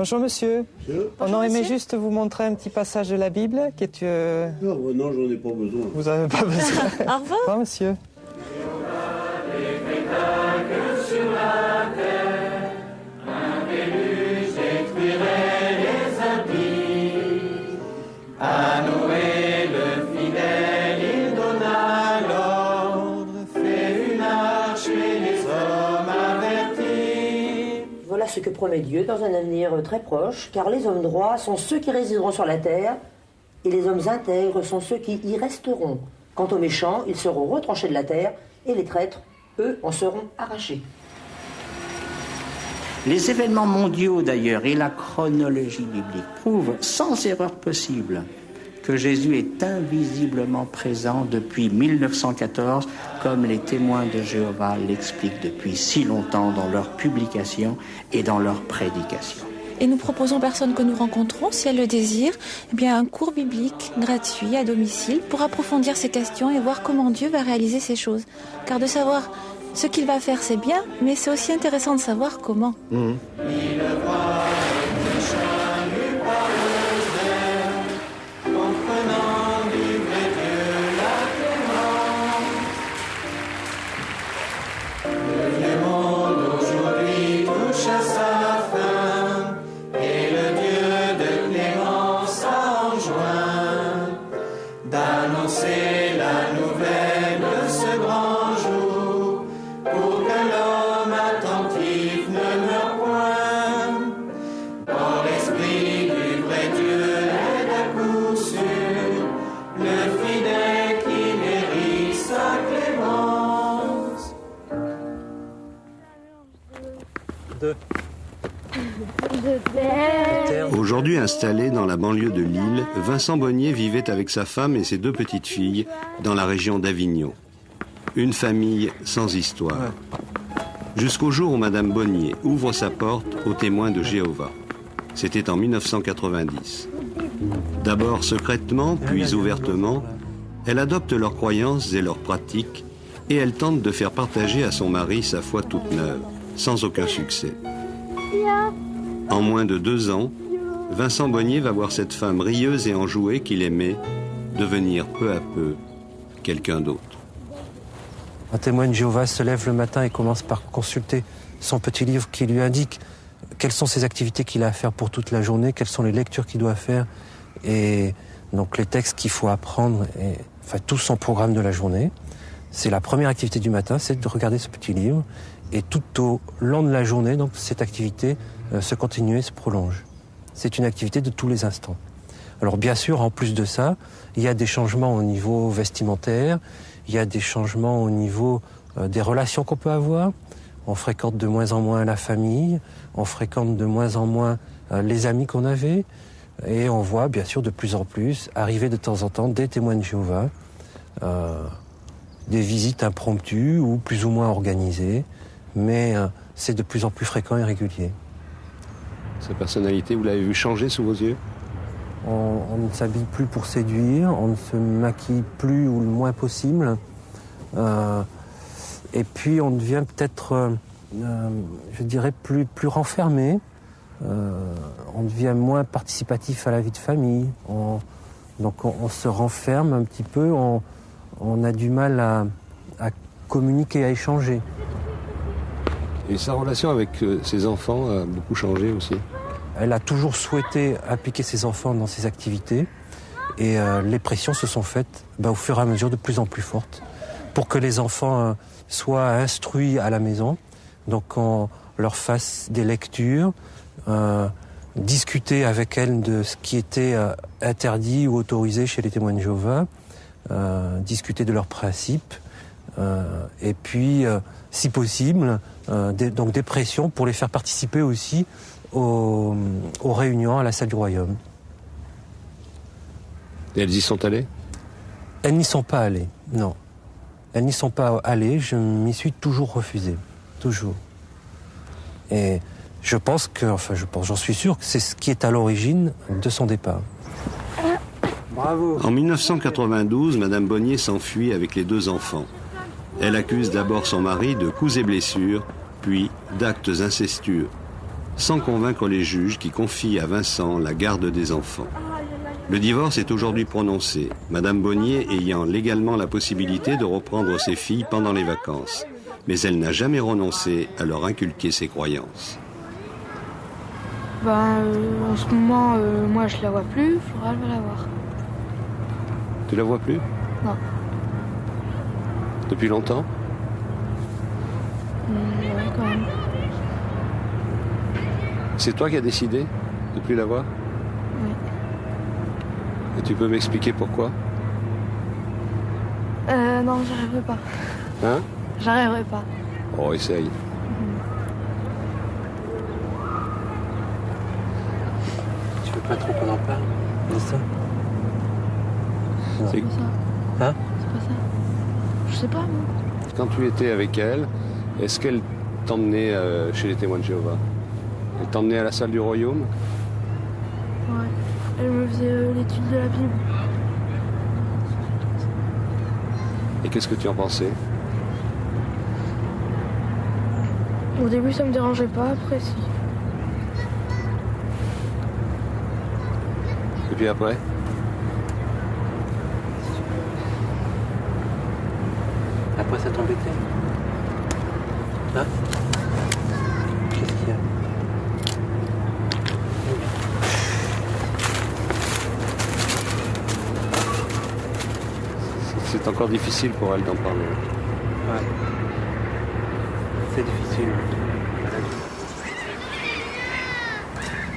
Bonjour monsieur. On aurait aimé juste vous montrer un petit passage de la Bible qui est... Non, j'en ai pas besoin. Vous n'avez pas besoin. Au revoir. Au revoir monsieur. À Noé le fidèle, il donna l'ordre, fait une arche et les hommes avertis. Voilà ce que promet Dieu dans un avenir très proche, car les hommes droits sont ceux qui résideront sur la terre, et les hommes intègres sont ceux qui y resteront. Quant aux méchants, ils seront retranchés de la terre, et les traîtres, eux, en seront arrachés. Les événements mondiaux d'ailleurs et la chronologie biblique prouvent sans erreur possible que Jésus est invisiblement présent depuis 1914, comme les témoins de Jéhovah l'expliquent depuis si longtemps dans leurs publications et dans leurs prédications. Et nous proposons aux personnes que nous rencontrons, si elles le désirent, eh bien un cours biblique gratuit à domicile pour approfondir ces questions et voir comment Dieu va réaliser ces choses. Car de savoir ce qu'il va faire, c'est bien, mais c'est aussi intéressant de savoir comment. D'annoncer la nouvelle de ce grand jour, pour que l'homme attentif ne meure point. Dans l'esprit du vrai Dieu est à coup sûr, le fidèle qui mérite sa clémence. Aujourd'hui installé dans la banlieue de Lille, Vincent Bonnier vivait avec sa femme et ses 2 petites filles dans la région d'Avignon. Une famille sans histoire. Jusqu'au jour où Madame Bonnier ouvre sa porte aux témoins de Jéhovah. C'était en 1990. D'abord secrètement, puis ouvertement, elle adopte leurs croyances et leurs pratiques et elle tente de faire partager à son mari sa foi toute neuve, sans aucun succès. En moins de 2 ans, Vincent Bonnier va voir cette femme rieuse et enjouée qu'il aimait devenir peu à peu quelqu'un d'autre. Un témoin de Jéhovah se lève le matin et commence par consulter son petit livre qui lui indique quelles sont ses activités qu'il a à faire pour toute la journée, quelles sont les lectures qu'il doit faire et donc les textes qu'il faut apprendre, et, enfin tout son programme de la journée. C'est la première activité du matin, c'est de regarder ce petit livre et tout au long de la journée, donc cette activité se continue et se prolonge. C'est une activité de tous les instants. Alors bien sûr, en plus de ça, il y a des changements au niveau vestimentaire, il y a des changements au niveau des relations qu'on peut avoir. On fréquente de moins en moins la famille, on fréquente de moins en moins les amis qu'on avait, et on voit bien sûr de plus en plus arriver de temps en temps des témoins de Jéhovah, des visites impromptues ou plus ou moins organisées, mais c'est de plus en plus fréquent et régulier. Sa personnalité, vous l'avez vu changer sous vos yeux ? On ne s'habille plus pour séduire, on ne se maquille plus ou le moins possible. Et puis on devient peut-être, je dirais, plus renfermé. On devient moins participatif à la vie de famille. Donc on se renferme un petit peu, on a du mal à communiquer, à échanger. Et sa relation avec ses enfants a beaucoup changé aussi. Elle a toujours souhaité impliquer ses enfants dans ses activités et les pressions se sont faites au fur et à mesure de plus en plus fortes pour que les enfants soient instruits à la maison. Donc on leur fasse des lectures, discuter avec elles de ce qui était interdit ou autorisé chez les témoins de Jéhovah, discuter de leurs principes et puis, si possible, donc des pressions pour les faire participer aussi aux réunions à la salle du royaume. Et elles y sont allées ? Elles n'y sont pas allées, non. Elles n'y sont pas allées, je m'y suis toujours refusé, toujours. Et j'en suis sûr que c'est ce qui est à l'origine de son départ. Bravo. En 1992, Madame Bonnier s'enfuit avec les 2 enfants. Elle accuse d'abord son mari de coups et blessures, puis d'actes incestueux. sans convaincre les juges qui confient à Vincent la garde des enfants. Le divorce est aujourd'hui prononcé, Madame Bonnier ayant légalement la possibilité de reprendre ses filles pendant les vacances. Mais elle n'a jamais renoncé à leur inculquer ses croyances. En ce moment, moi je la vois plus, Flora elle va la voir. Tu la vois plus? Non. Depuis longtemps? Ouais, quand même. C'est toi qui as décidé de plus la voir? Oui. Et tu peux m'expliquer pourquoi? Non, j'arriverai pas. Hein? J'arriverai pas. Oh, essaye. Tu veux pas trop qu'on en parle de ça? Non. C'est- C'est pas ça. Hein? C'est pas ça. Je sais pas, moi. Quand tu étais avec elle, est-ce qu'elle t'emmenait chez les témoins de Jéhovah? Elle t'emmenait à la salle du royaume? Ouais. Elle me faisait l'étude de la Bible. Et qu'est-ce que tu en pensais? Au début, ça me dérangeait pas, après, si. Et puis après? Après, ça t'embêtait? Hein? Qu'est-ce qu'il y a? C'est encore difficile pour elle d'en parler. Ouais. C'est difficile.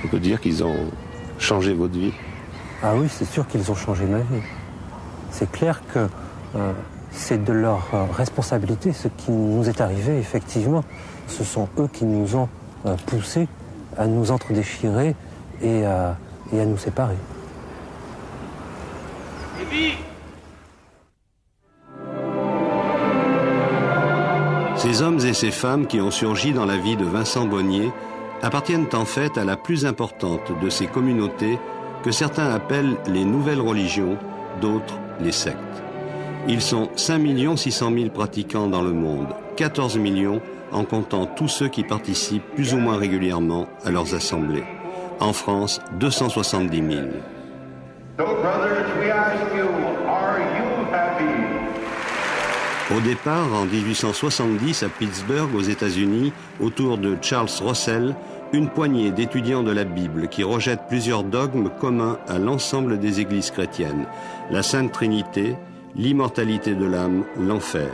On peut dire qu'ils ont changé votre vie. Ah oui, c'est sûr qu'ils ont changé ma vie. C'est clair que c'est de leur responsabilité ce qui nous est arrivé, effectivement. Ce sont eux qui nous ont poussés à nous entredéchirer et à nous séparer. Ces hommes et ces femmes qui ont surgi dans la vie de Vincent Bonnier appartiennent en fait à la plus importante de ces communautés que certains appellent les nouvelles religions, d'autres les sectes. Ils sont 5 600 000 pratiquants dans le monde, 14 millions en comptant tous ceux qui participent plus ou moins régulièrement à leurs assemblées. En France, 270 000. So, brothers, we ask you, are you happy? Au départ, en 1870, à Pittsburgh, aux États-Unis, autour de Charles Russell, une poignée d'étudiants de la Bible qui rejettent plusieurs dogmes communs à l'ensemble des églises chrétiennes. La Sainte Trinité, l'immortalité de l'âme, l'enfer.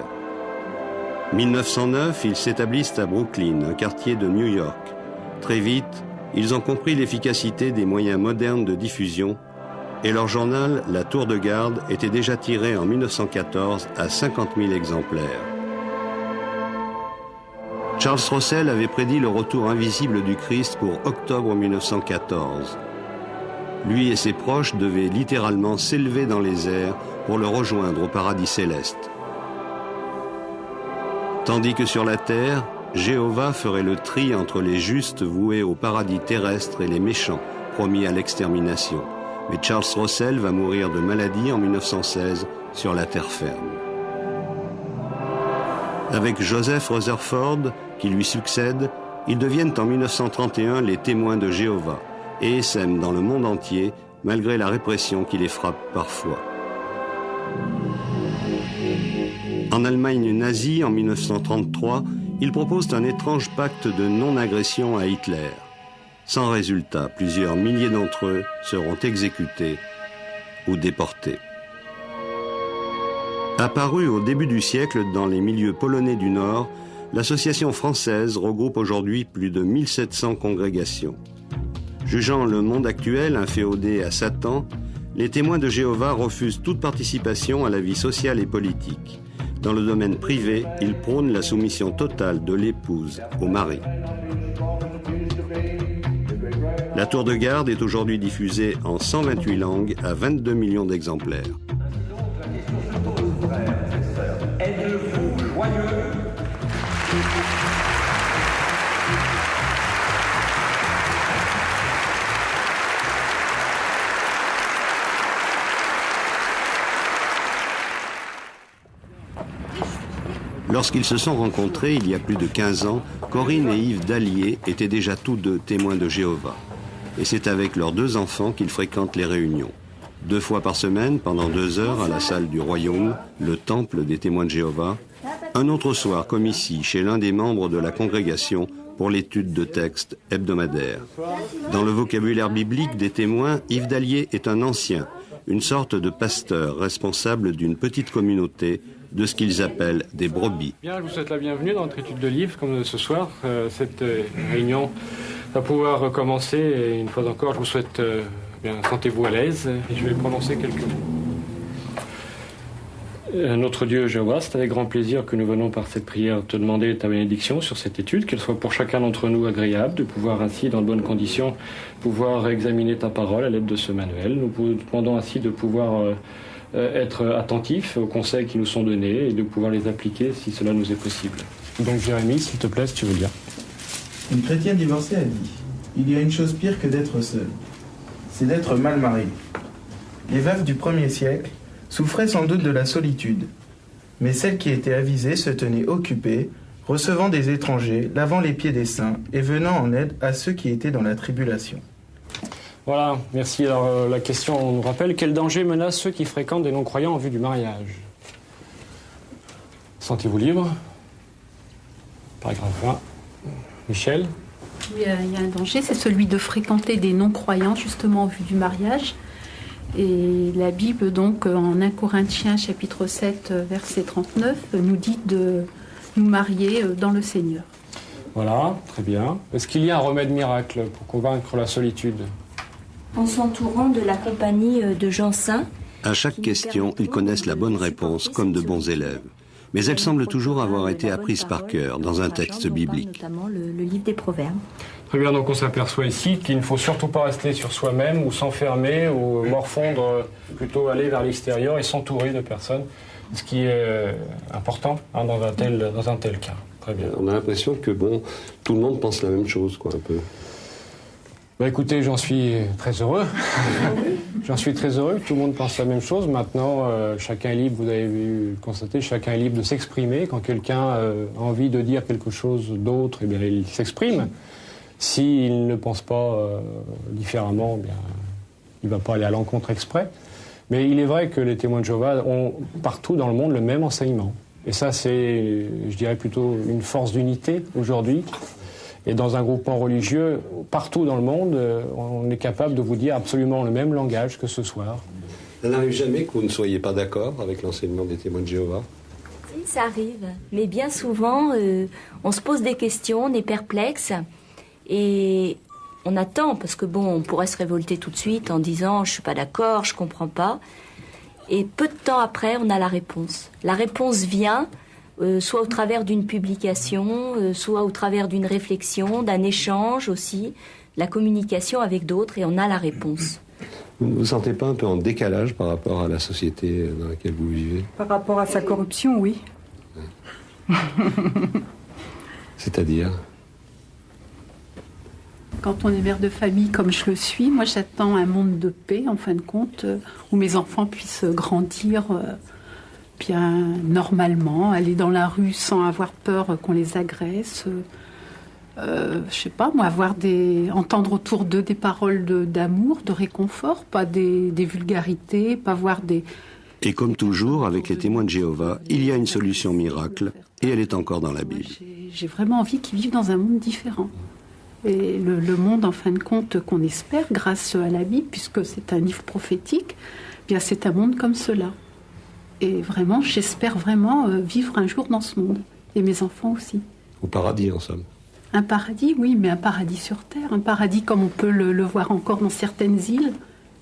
1909, ils s'établissent à Brooklyn, un quartier de New York. Très vite, ils ont compris l'efficacité des moyens modernes de diffusion et leur journal, La Tour de Garde, était déjà tiré en 1914 à 50 000 exemplaires. Charles Russell avait prédit le retour invisible du Christ pour octobre 1914. Lui et ses proches devaient littéralement s'élever dans les airs pour le rejoindre au paradis céleste. Tandis que sur la terre, Jéhovah ferait le tri entre les justes voués au paradis terrestre et les méchants, promis à l'extermination. Mais Charles Russell va mourir de maladie en 1916 sur la terre ferme. Avec Joseph Rutherford, qui lui succède, ils deviennent en 1931 les témoins de Jéhovah et essaiment dans le monde entier, malgré la répression qui les frappe parfois. En Allemagne nazie, en 1933, ils proposent un étrange pacte de non-agression à Hitler. Sans résultat, plusieurs milliers d'entre eux seront exécutés ou déportés. Apparue au début du siècle dans les milieux polonais du Nord, l'association française regroupe aujourd'hui plus de 1700 congrégations. Jugeant le monde actuel inféodé à Satan, les témoins de Jéhovah refusent toute participation à la vie sociale et politique. Dans le domaine privé, ils prônent la soumission totale de l'épouse au mari. La Tour de Garde est aujourd'hui diffusée en 128 langues à 22 millions d'exemplaires. Êtes-vous joyeux? Lorsqu'ils se sont rencontrés il y a plus de 15 ans, Corinne et Yves Dallier étaient déjà tous deux témoins de Jéhovah. Et c'est avec leurs 2 enfants qu'ils fréquentent les réunions. 2 fois par semaine, pendant 2 heures, à la salle du Royaume, le temple des témoins de Jéhovah. Un autre soir, comme ici, chez l'un des membres de la congrégation, pour l'étude de textes hebdomadaires. Dans le vocabulaire biblique des témoins, Yves Dallier est un ancien, une sorte de pasteur responsable d'une petite communauté de ce qu'ils appellent des brebis. Bien, je vous souhaite la bienvenue dans notre étude de livre, comme ce soir. Cette réunion va pouvoir recommencer et une fois encore, je vous souhaite bien, sentez-vous à l'aise et je vais prononcer quelques mots. Notre Dieu Jéhovah, c'est avec grand plaisir que nous venons par cette prière te demander ta bénédiction sur cette étude, qu'elle soit pour chacun d'entre nous agréable, de pouvoir ainsi, dans de bonnes conditions, pouvoir examiner ta parole à l'aide de ce manuel. Nous demandons ainsi de pouvoir être attentifs aux conseils qui nous sont donnés et de pouvoir les appliquer si cela nous est possible. Donc Jérémie, s'il te plaît, si tu veux lire. Une chrétienne divorcée a dit « Il y a une chose pire que d'être seule, c'est d'être mal mariée. » Les veuves du 1er siècle souffraient sans doute de la solitude, mais celles qui étaient avisées se tenaient occupées, recevant des étrangers, lavant les pieds des saints et venant en aide à ceux qui étaient dans la tribulation. Voilà, merci. Alors la question, on nous rappelle, quel danger menace ceux qui fréquentent des non-croyants en vue du mariage? Sentez-vous libre? Paragraphe 1. Michel? Oui, il y a un danger, c'est celui de fréquenter des non-croyants justement en vue du mariage. Et la Bible, donc, en 1 Corinthiens, chapitre 7, verset 39, nous dit de nous marier dans le Seigneur. Voilà, très bien. Est-ce qu'il y a un remède miracle pour convaincre la solitude? En s'entourant de la compagnie de gens saints. À chaque question, ils connaissent la bonne réponse comme de bons élèves. Mais elle semble toujours avoir été apprise par cœur dans un texte biblique. Notamment le livre des Proverbes. Très bien, donc on s'aperçoit ici qu'il ne faut surtout pas rester sur soi-même ou s'enfermer ou morfondre, plutôt aller vers l'extérieur et s'entourer de personnes, ce qui est important dans un tel cas. Très bien. On a l'impression que tout le monde pense la même chose, quoi, un peu. Bah écoutez, j'en suis très heureux. J'en suis très heureux que tout le monde pense la même chose. Maintenant, chacun est libre, vous avez vu, constaté, chacun est libre de s'exprimer. Quand quelqu'un a envie de dire quelque chose d'autre, eh bien, il s'exprime. S'il ne pense pas différemment, eh bien, il ne va pas aller à l'encontre exprès. Mais il est vrai que les témoins de Jéhovah ont partout dans le monde le même enseignement. Et ça, c'est, je dirais, plutôt une force d'unité aujourd'hui. Et dans un groupement religieux, partout dans le monde, on est capable de vous dire absolument le même langage que ce soir. Ça n'arrive jamais que vous ne soyez pas d'accord avec l'enseignement des témoins de Jéhovah? Ça arrive, mais bien souvent, on se pose des questions, on est perplexe. Et on attend, parce que on pourrait se révolter tout de suite en disant « je ne suis pas d'accord, je ne comprends pas ». Et peu de temps après, on a la réponse. La réponse vient, soit au travers d'une publication, soit au travers d'une réflexion, d'un échange aussi, la communication avec d'autres, et on a la réponse. Vous ne vous sentez pas un peu en décalage par rapport à la société dans laquelle vous vivez? Par rapport à sa corruption, oui. C'est-à-dire? Quand on est mère de famille comme je le suis, moi j'attends un monde de paix, en fin de compte, où mes enfants puissent grandir bien normalement, aller dans la rue sans avoir peur qu'on les agresse. Je sais pas, moi, entendre autour d'eux des paroles d'amour, de réconfort, pas des vulgarités, pas voir des... Et comme toujours, avec les témoins de Jéhovah, il y a une solution miracle, et elle est encore dans la Bible. J'ai vraiment envie qu'ils vivent dans un monde différent. Et le monde, en fin de compte, qu'on espère, grâce à la Bible, puisque c'est un livre prophétique, bien c'est un monde comme cela. Et vraiment, j'espère vraiment vivre un jour dans ce monde. Et mes enfants aussi. Au paradis, en somme. Un paradis, oui, mais un paradis sur Terre. Un paradis comme on peut le voir encore dans certaines îles.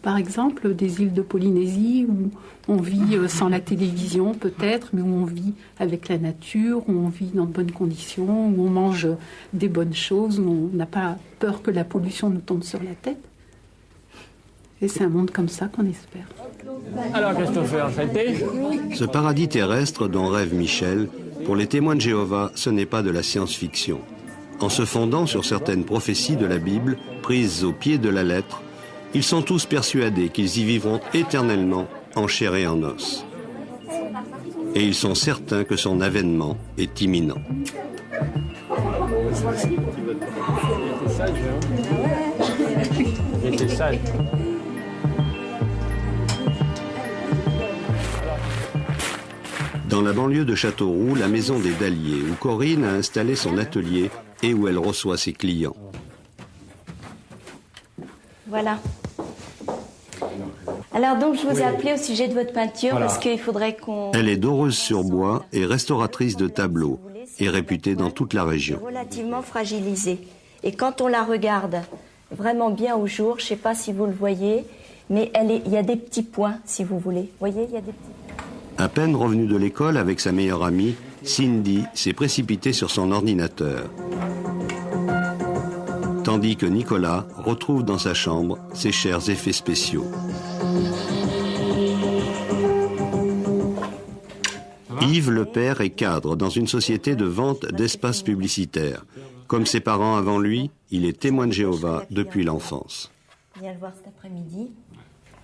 Par exemple, des îles de Polynésie où on vit sans la télévision peut-être, mais où on vit avec la nature, où on vit dans de bonnes conditions, où on mange des bonnes choses, où on n'a pas peur que la pollution nous tombe sur la tête. Et c'est un monde comme ça qu'on espère. Alors, Christopher, ça a été ? Ce paradis terrestre dont rêve Michel, pour les témoins de Jéhovah, ce n'est pas de la science-fiction. En se fondant sur certaines prophéties de la Bible, prises au pied de la lettre, ils sont tous persuadés qu'ils y vivront éternellement, en chair et en os. et ils sont certains que son avènement est imminent. Il était sage. Dans la banlieue de Châteauroux, la maison des Dalliers, où Corinne a installé son atelier et où elle reçoit ses clients. Voilà. Alors donc je vous ai appelé au sujet de votre peinture parce qu'il faudrait qu'on... Elle est doreuse-sur-bois et restauratrice de tableaux et réputée dans toute la région. Relativement fragilisée. Et quand on la regarde vraiment bien au jour, je ne sais pas si vous le voyez, mais il y a des petits points, si vous voulez. Vous voyez, il y a des petits points. À peine revenue de l'école avec sa meilleure amie, Cindy s'est précipitée sur son ordinateur. Tandis que Nicolas retrouve dans sa chambre ses chers effets spéciaux. Yves, le père, est cadre dans une société de vente d'espaces publicitaires. Comme ses parents avant lui, il est témoin de Jéhovah depuis l'enfance. Viens le voir cet après-midi.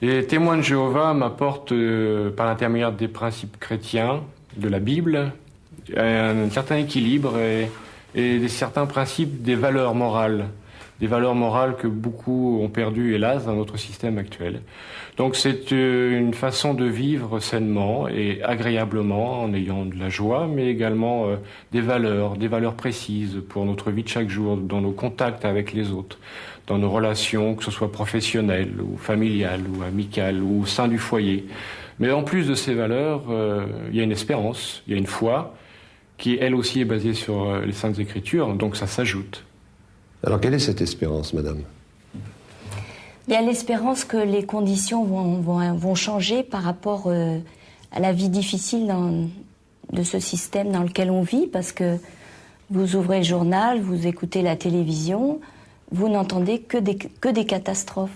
Les témoins de Jéhovah m'apportent, par l'intermédiaire des principes chrétiens, de la Bible, un certain équilibre et certains principes des valeurs morales. Des valeurs morales que beaucoup ont perdues, hélas, dans notre système actuel. Donc c'est une façon de vivre sainement et agréablement, en ayant de la joie, mais également des valeurs précises pour notre vie de chaque jour, dans nos contacts avec les autres, dans nos relations, que ce soit professionnelles ou familiales ou amicales ou au sein du foyer. Mais en plus de ces valeurs, il y a une espérance, il y a une foi, qui elle aussi est basée sur les Saintes Écritures, donc ça s'ajoute. Alors quelle est cette espérance, madame ? Il y a l'espérance que les conditions vont changer par rapport à la vie difficile de ce système dans lequel on vit, parce que vous ouvrez le journal, vous écoutez la télévision, vous n'entendez que des catastrophes.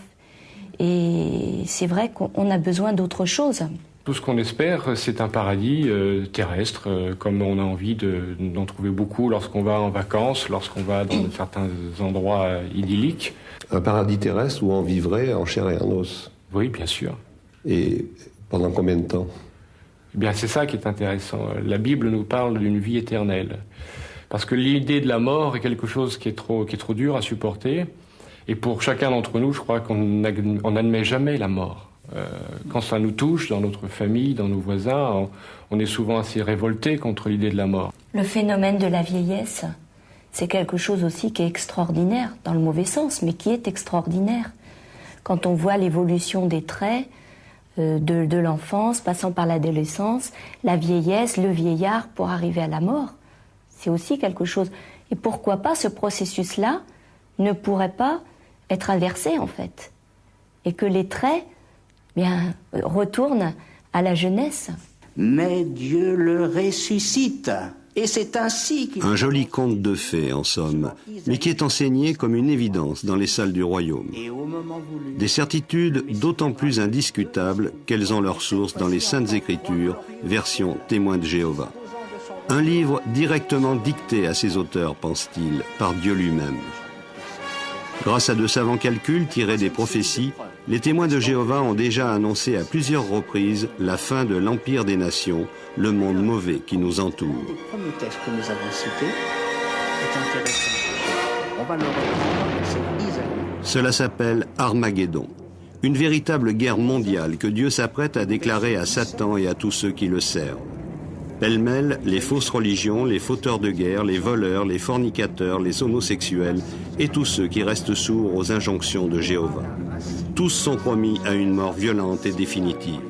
Et c'est vrai qu'on a besoin d'autre chose. Tout ce qu'on espère, c'est un paradis terrestre, comme on a envie d'en trouver beaucoup lorsqu'on va en vacances, lorsqu'on va dans certains endroits idylliques. Un paradis terrestre où on vivrait en chair et en os. Oui, bien sûr. Et pendant combien de temps ? Eh bien, c'est ça qui est intéressant. La Bible nous parle d'une vie éternelle. Parce que l'idée de la mort est quelque chose qui est trop dur à supporter. Et pour chacun d'entre nous, je crois qu'on n'admet jamais la mort. Quand ça nous touche, dans notre famille, dans nos voisins, on est souvent assez révolté contre l'idée de la mort. Le phénomène de la vieillesse, c'est quelque chose aussi qui est extraordinaire, dans le mauvais sens, mais qui est extraordinaire. Quand on voit l'évolution des traits de l'enfance, passant par l'adolescence, la vieillesse, le vieillard, pour arriver à la mort, c'est aussi quelque chose. Et pourquoi pas ce processus-là ne pourrait pas être inversé, en fait, et que les traits retournent à la jeunesse. Mais Dieu le ressuscite. Et c'est ainsi qu'il... Un joli conte de fées, en somme, mais qui est enseigné comme une évidence dans les salles du royaume. Des certitudes d'autant plus indiscutables qu'elles ont leur source dans les Saintes Écritures, version témoin de Jéhovah. Un livre directement dicté à ses auteurs, pense-t-il, par Dieu lui-même. Grâce à de savants calculs tirés des prophéties, les témoins de Jéhovah ont déjà annoncé à plusieurs reprises la fin de l'Empire des Nations, le monde mauvais qui nous entoure. Le premier texte que nous avons cité est intéressant. On va le reprendre, c'est Isaïe. Cela s'appelle Armageddon, une véritable guerre mondiale que Dieu s'apprête à déclarer à Satan et à tous ceux qui le servent. Pêle-mêle, les fausses religions, les fauteurs de guerre, les voleurs, les fornicateurs, les homosexuels et tous ceux qui restent sourds aux injonctions de Jéhovah. Tous sont promis à une mort violente et définitive.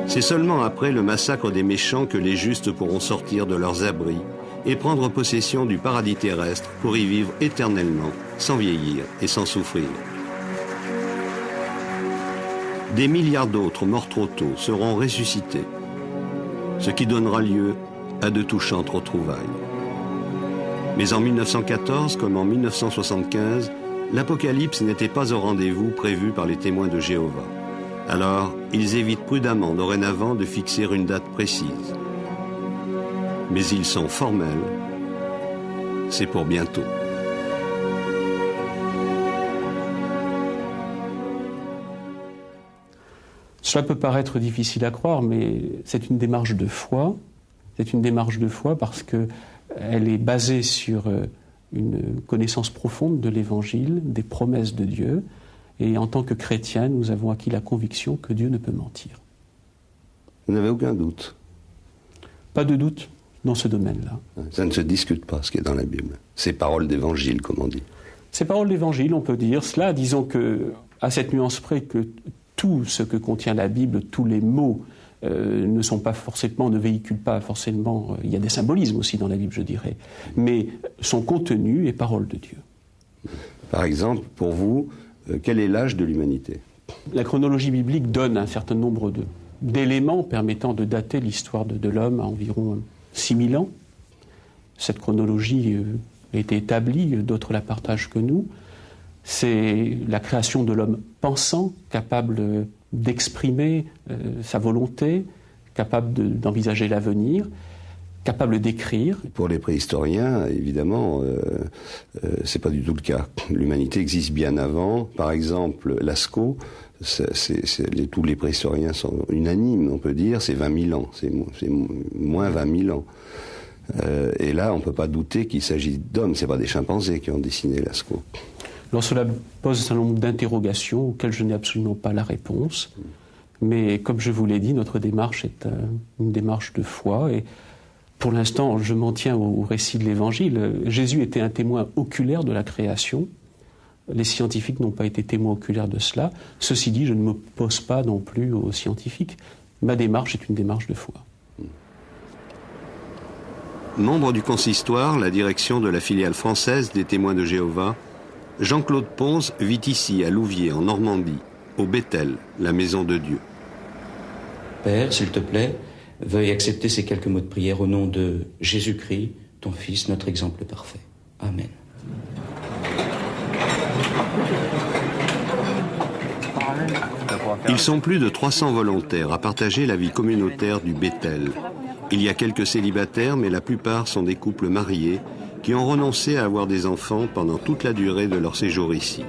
C'est seulement après le massacre des méchants que les justes pourront sortir de leurs abris et prendre possession du paradis terrestre pour y vivre éternellement, sans vieillir et sans souffrir. Des milliards d'autres morts trop tôt seront ressuscités, ce qui donnera lieu à de touchantes retrouvailles. Mais en 1914, comme en 1975, l'Apocalypse n'était pas au rendez-vous prévu par les témoins de Jéhovah. Alors, ils évitent prudemment dorénavant de fixer une date précise. Mais ils sont formels. C'est pour bientôt. Cela peut paraître difficile à croire, mais c'est une démarche de foi. C'est une démarche de foi parce qu'elle est basée sur une connaissance profonde de l'Évangile, des promesses de Dieu. Et en tant que chrétiens, nous avons acquis la conviction que Dieu ne peut mentir. Vous n'avez aucun doute? Pas de doute dans ce domaine-là. Ça ne se discute pas, ce qui est dans la Bible. C'est paroles d'évangile, comme on dit. C'est paroles d'évangile, on peut dire cela. Disons que, à cette nuance près, que tout ce que contient la Bible, tous les mots, ne sont pas forcément, ne véhiculent pas forcément. Il y a des symbolismes aussi dans la Bible, je dirais. Mais son contenu est parole de Dieu. Par exemple, pour vous, quel est l'âge de l'humanité? La chronologie biblique donne un certain nombre d'éléments permettant de dater l'histoire de l'homme à environ 6000 ans. Cette chronologie a été établie, d'autres la partagent que nous. C'est la création de l'homme pensant, capable d'exprimer sa volonté, capable d'envisager l'avenir, capable d'écrire. Pour les préhistoriens, évidemment, c'est pas du tout le cas. L'humanité existe bien avant. Par exemple, Lascaux, tous les préhistoriens sont unanimes, on peut dire, c'est 20 000 ans, c'est moins 20 000 ans. Et là, on ne peut pas douter qu'il s'agit d'hommes, ce n'est pas des chimpanzés qui ont dessiné Lascaux. Alors cela pose un nombre d'interrogations auxquelles je n'ai absolument pas la réponse. Mais comme je vous l'ai dit, notre démarche est une démarche de foi. Et pour l'instant, je m'en tiens au récit de l'Évangile. Jésus était un témoin oculaire de la création. Les scientifiques n'ont pas été témoins oculaires de cela. Ceci dit, je ne m'oppose pas non plus aux scientifiques. Ma démarche est une démarche de foi. Membre du consistoire, la direction de la filiale française des Témoins de Jéhovah, Jean-Claude Ponce vit ici, à Louviers, en Normandie, au Bethel, la maison de Dieu. Père, s'il te plaît, veuille accepter ces quelques mots de prière au nom de Jésus-Christ, ton Fils, notre exemple parfait. Amen. Ils sont plus de 300 volontaires à partager la vie communautaire du Bethel. Il y a quelques célibataires, mais la plupart sont des couples mariés qui ont renoncé à avoir des enfants pendant toute la durée de leur séjour ici,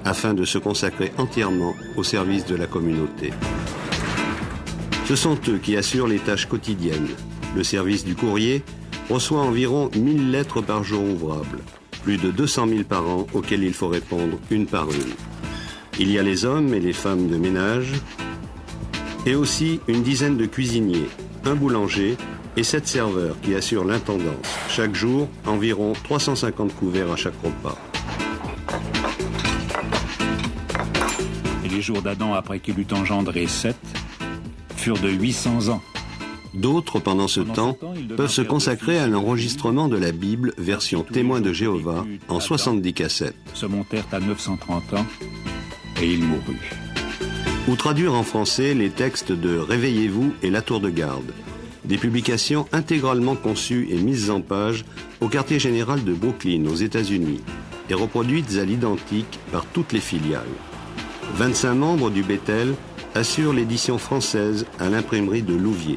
afin de se consacrer entièrement au service de la communauté. Ce sont eux qui assurent les tâches quotidiennes. Le service du courrier reçoit environ 1000 lettres par jour ouvrables, plus de 200 000 par an auxquelles il faut répondre une par une. Il y a les hommes et les femmes de ménage, et aussi une dizaine de cuisiniers, un boulanger et 7 serveurs qui assurent l'intendance. Chaque jour, environ 350 couverts à chaque repas. Et les jours d'Adam après qu'il eut engendré Seth furent de 800 ans. D'autres, pendant ce temps, peuvent se consacrer à l'enregistrement de la Bible version Témoins de Jéhovah en 70 cassettes. Se montèrent à 930 ans et il mourut. Ou traduire en français les textes de Réveillez-vous et La Tour de Garde, des publications intégralement conçues et mises en page au quartier général de Brooklyn aux États-Unis et reproduites à l'identique par toutes les filiales. 25 membres du Bethel assurent l'édition française à l'imprimerie de Louviers.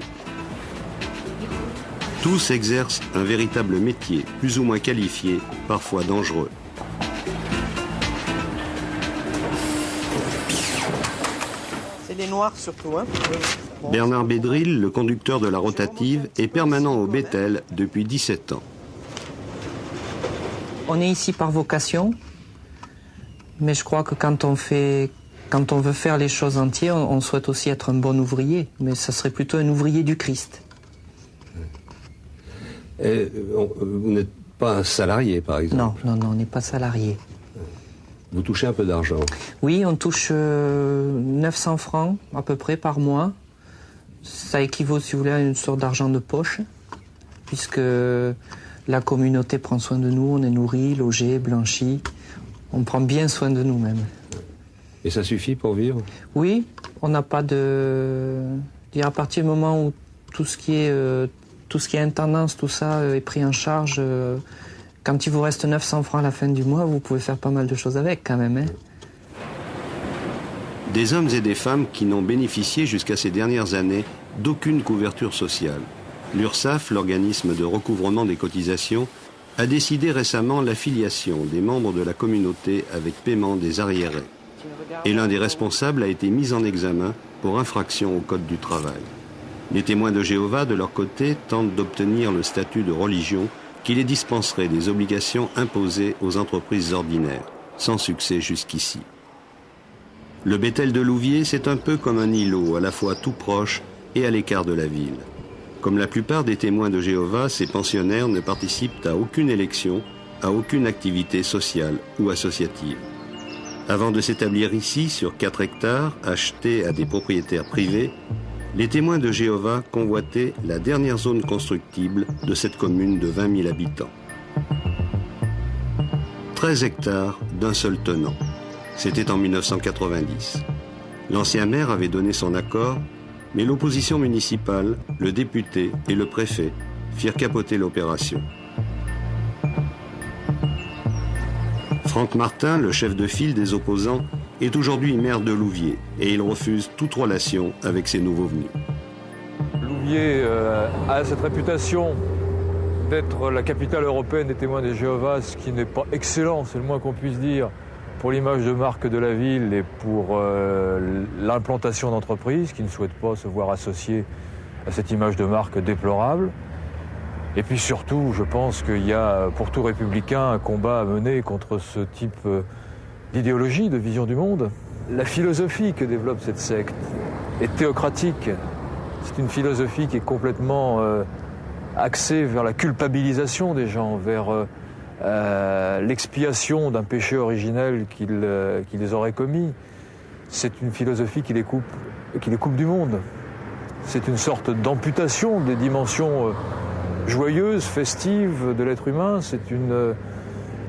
Tous exercent un véritable métier, plus ou moins qualifié, parfois dangereux. C'est les noirs surtout, hein? Bernard Bédril, le conducteur de la rotative, est permanent au Bethel depuis 17 ans. On est ici par vocation, mais je crois que quand on veut faire les choses entières, on souhaite aussi être un bon ouvrier, mais ça serait plutôt un ouvrier du Christ. Vous n'êtes pas salarié, par exemple? Non, on n'est pas salarié. Vous touchez un peu d'argent? Oui, on touche 900 francs à peu près par mois. Ça équivaut, si vous voulez, à une sorte d'argent de poche, puisque la communauté prend soin de nous, on est nourris, logés, blanchis. On prend bien soin de nous-mêmes. Et ça suffit pour vivre? Oui, on n'a pas de... À partir du moment où tout ce qui est intendance, tout ça est pris en charge, quand il vous reste 900 francs à la fin du mois, vous pouvez faire pas mal de choses avec quand même. Hein. Des hommes et des femmes qui n'ont bénéficié jusqu'à ces dernières années d'aucune couverture sociale. L'URSSAF, l'organisme de recouvrement des cotisations, a décidé récemment l'affiliation des membres de la communauté avec paiement des arriérés. Et l'un des responsables a été mis en examen pour infraction au Code du travail. Les témoins de Jéhovah, de leur côté, tentent d'obtenir le statut de religion qui les dispenserait des obligations imposées aux entreprises ordinaires, sans succès jusqu'ici. Le Bethel de Louviers, c'est un peu comme un îlot, à la fois tout proche et à l'écart de la ville. Comme la plupart des témoins de Jéhovah, ces pensionnaires ne participent à aucune élection, à aucune activité sociale ou associative. Avant de s'établir ici, sur 4 hectares, achetés à des propriétaires privés, les témoins de Jéhovah convoitaient la dernière zone constructible de cette commune de 20 000 habitants. 13 hectares d'un seul tenant. C'était en 1990. L'ancien maire avait donné son accord, mais l'opposition municipale, le député et le préfet firent capoter l'opération. Franck Martin, le chef de file des opposants, est aujourd'hui maire de Louviers et il refuse toute relation avec ces nouveaux venus. Louviers a cette réputation d'être la capitale européenne des témoins de Jéhovah, ce qui n'est pas excellent, c'est le moins qu'on puisse dire, pour l'image de marque de la ville et pour l'implantation d'entreprises qui ne souhaitent pas se voir associées à cette image de marque déplorable. Et puis surtout, je pense qu'il y a pour tout républicain un combat à mener contre ce type d'idéologie, de vision du monde. La philosophie que développe cette secte est théocratique. C'est une philosophie qui est complètement axée vers la culpabilisation des gens, vers l'expiation d'un péché originel qu'ils auraient commis. C'est une philosophie qui les coupe du monde. C'est une sorte d'amputation des dimensions joyeuse, festive de l'être humain, c'est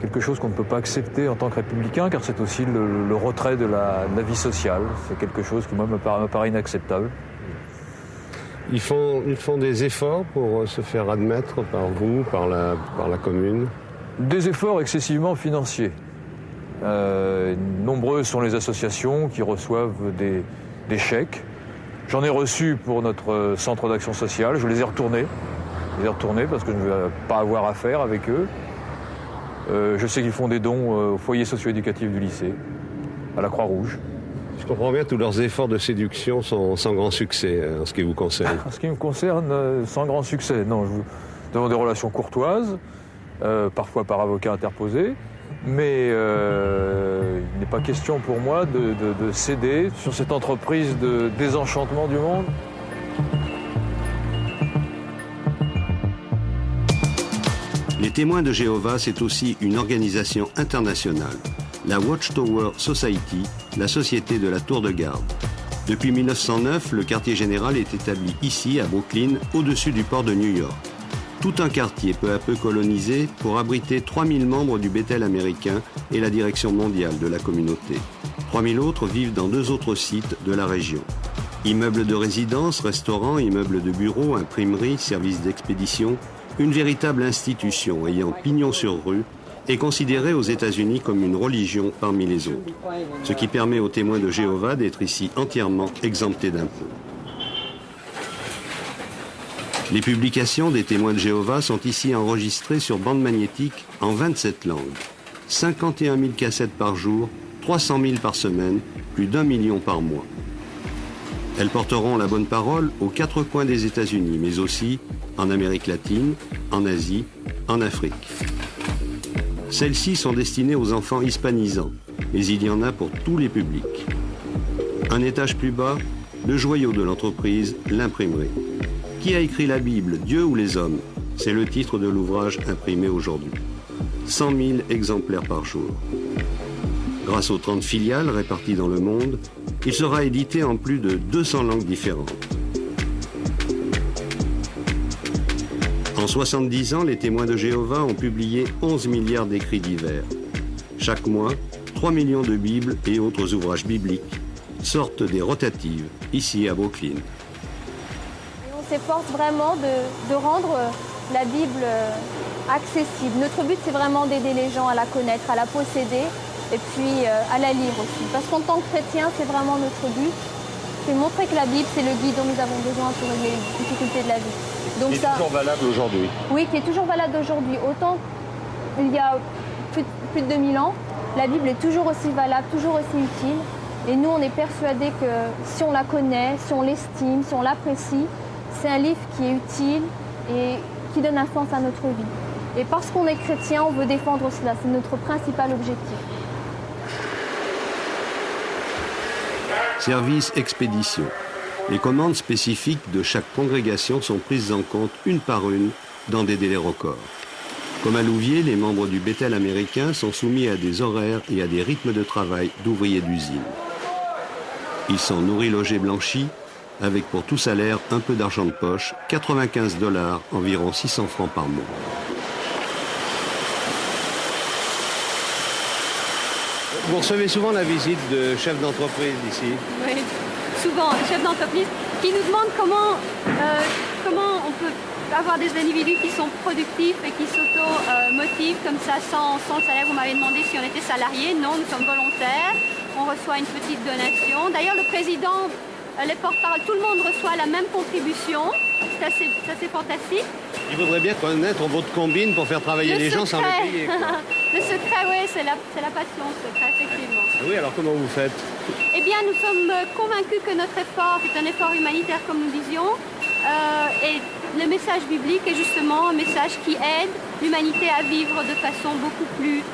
quelque chose qu'on ne peut pas accepter en tant que républicain, car c'est aussi le retrait de la vie sociale. C'est quelque chose qui, moi, me paraît inacceptable. Ils font des efforts pour se faire admettre par vous, par la commune? Des efforts excessivement financiers. Nombreuses sont les associations qui reçoivent des chèques. J'en ai reçu pour notre centre d'action sociale, je les ai retournés. Parce que je ne veux pas avoir affaire avec eux. Je sais qu'ils font des dons au foyer socio-éducatif du lycée, à la Croix-Rouge. Je comprends bien, tous leurs efforts de séduction sont sans grand succès en ce qui vous concerne. En ce qui me concerne, sans grand succès. Non, je demande des relations courtoises, parfois par avocat interposé, mais il n'est pas question pour moi de céder sur cette entreprise de désenchantement du monde. Les témoins de Jéhovah, c'est aussi une organisation internationale, la Watchtower Society, la société de la tour de garde. Depuis 1909, le quartier général est établi ici, à Brooklyn, au-dessus du port de New York. Tout un quartier peu à peu colonisé pour abriter 3000 membres du Bethel américain et la direction mondiale de la communauté. 3000 autres vivent dans 2 autres sites de la région. Immeubles de résidence, restaurants, immeubles de bureaux, imprimeries, services d'expédition, une véritable institution ayant pignon sur rue est considérée aux États-Unis comme une religion parmi les autres, ce qui permet aux témoins de Jéhovah d'être ici entièrement exemptés d'impôts. Les publications des témoins de Jéhovah sont ici enregistrées sur bande magnétique en 27 langues. 51 000 cassettes par jour, 300 000 par semaine, plus d'1 million par mois. Elles porteront la bonne parole aux 4 coins des États-Unis, mais aussi en Amérique latine, en Asie, en Afrique. Celles-ci sont destinées aux enfants hispanisants, mais il y en a pour tous les publics. Un étage plus bas, le joyau de l'entreprise, l'imprimerie. Qui a écrit la Bible, Dieu ou les hommes? C'est le titre de l'ouvrage imprimé aujourd'hui. 100 000 exemplaires par jour. Grâce aux 30 filiales réparties dans le monde, il sera édité en plus de 200 langues différentes. En 70 ans, les témoins de Jéhovah ont publié 11 milliards d'écrits divers. Chaque mois, 3 millions de Bibles et autres ouvrages bibliques sortent des rotatives, ici à Brooklyn. Et on s'efforce vraiment de rendre la Bible accessible. Notre but, c'est vraiment d'aider les gens à la connaître, à la posséder et puis à la lire aussi. Parce qu'en tant que chrétien, c'est vraiment notre but. C'est montrer que la Bible, c'est le guide dont nous avons besoin pour régler les difficultés de la vie. Donc qui est toujours valable aujourd'hui. Oui, qui est toujours valable aujourd'hui. Autant il y a plus de 2000 ans, la Bible est toujours aussi valable, toujours aussi utile. Et nous, on est persuadés que si on la connaît, si on l'estime, si on l'apprécie, c'est un livre qui est utile et qui donne un sens à notre vie. Et parce qu'on est chrétien, on veut défendre cela. C'est notre principal objectif. Service expédition. Les commandes spécifiques de chaque congrégation sont prises en compte une par une dans des délais records. Comme à Louviers, les membres du Bethel américain sont soumis à des horaires et à des rythmes de travail d'ouvriers d'usine. Ils sont nourris, logés, blanchis, avec pour tout salaire un peu d'argent de poche, 95 $, environ 600 francs par mois. Vous recevez souvent la visite de chefs d'entreprise ici? Oui, souvent, des chefs d'entreprise qui nous demandent comment on peut avoir des individus qui sont productifs et qui s'auto-motivent comme ça sans salaire. Vous m'avez demandé si on était salariés. Non, nous sommes volontaires. On reçoit une petite donation. D'ailleurs, le président, les porte-parole, tout le monde reçoit la même contribution. C'est assez fantastique. Il faudrait bien connaître votre combine pour faire travailler les gens sans les payer. Le secret, oui, c'est la passion, le secret, effectivement. Oui, alors comment vous faites? Eh bien, nous sommes convaincus que notre effort est un effort humanitaire, comme nous disions. Et le message biblique est justement un message qui aide l'humanité à vivre de façon beaucoup plus